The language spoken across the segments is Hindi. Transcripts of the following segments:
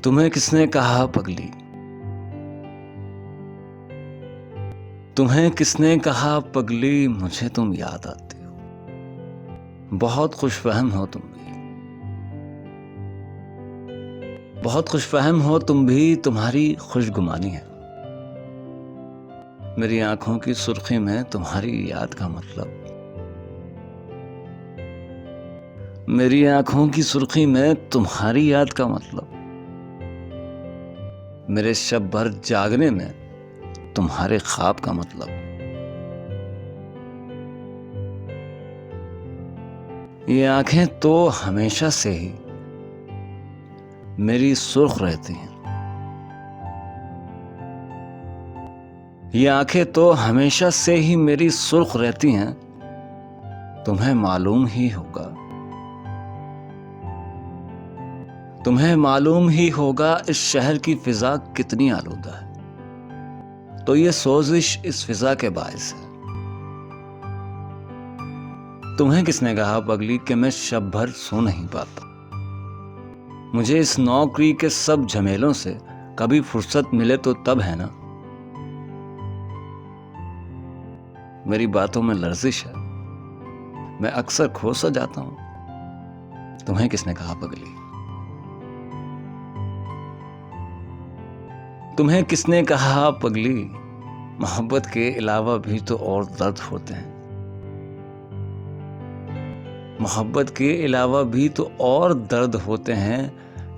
तुम्हें किसने कहा पगली, तुम्हें किसने कहा पगली, मुझे तुम याद आती हो। बहुत खुशफहम हो तुम भी, बहुत खुशफहम हो तुम भी, तुम्हारी खुशगुमानी है। मेरी आंखों की सुर्खी में तुम्हारी याद का मतलब, मेरी आंखों की सुर्खी में तुम्हारी याद का मतलब, मेरे शब भर जागने में तुम्हारे ख्वाब का मतलब। ये आंखें तो हमेशा से ही मेरी सुर्ख रहती हैं। ये आंखें तो हमेशा से ही मेरी सुर्ख रहती हैं। तुम्हें मालूम ही होगा, तुम्हें मालूम ही होगा इस शहर की फिजा कितनी आलूदा है। तो ये सोजिश इस फिजा के बायस है। तुम्हें किसने कहा पगली कि मैं शब भर सो नहीं पाता। मुझे इस नौकरी के सब झमेलों से कभी फुर्सत मिले तो तब है ना। मेरी बातों में लर्जिश है, मैं अक्सर खो सा जाता हूं। तुम्हें किसने कहा पगली, तुम्हें किसने कहा पगली, मोहब्बत के अलावा भी तो और दर्द होते हैं। मोहब्बत के अलावा भी तो और दर्द होते हैं।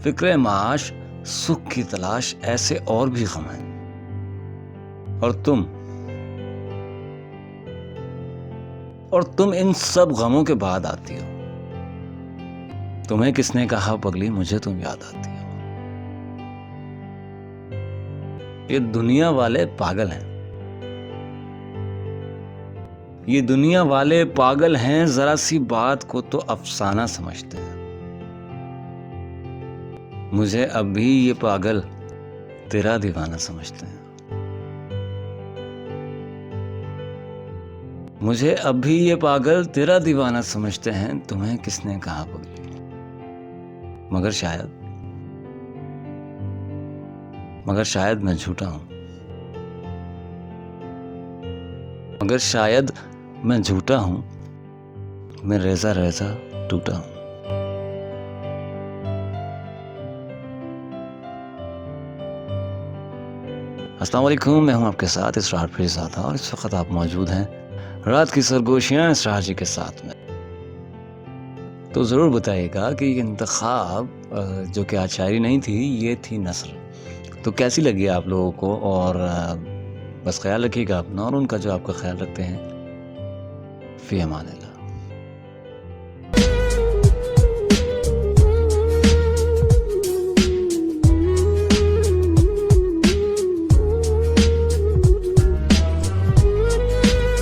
फिक्रे माश, सुख की तलाश, ऐसे और भी गम हैं। और तुम इन सब गमों के बाद आती हो। तुम्हें किसने कहा पगली, मुझे तुम याद आती हो। ये दुनिया वाले पागल हैं, ये दुनिया वाले पागल हैं, जरा सी बात को तो अफसाना समझते हैं। मुझे अब भी ये पागल तेरा दीवाना समझते हैं। मुझे अब भी ये पागल तेरा दीवाना समझते हैं। तुम्हें किसने कहा पगली, मगर शायद मैं झूठा हूं। मगर शायद मैं झूठा हूं, मैं रेजा रेजा टूटा हूं। अस्सलाम वालेकुम, मैं हूं आपके साथ इसरार फिरज़ादा और इस वक्त आप मौजूद हैं रात की सरगोशियां इसरार जी के साथ में। तो ज़रूर बताइएगा कि ये इंतखाब जो कि आज शायरी नहीं थी, ये थी नस्र। तो कैसी लगी आप लोगों को, और बस ख्याल रखिएगा अपना और उनका जो आपका ख्याल रखते हैं। फ़ी अमान अल्लाह।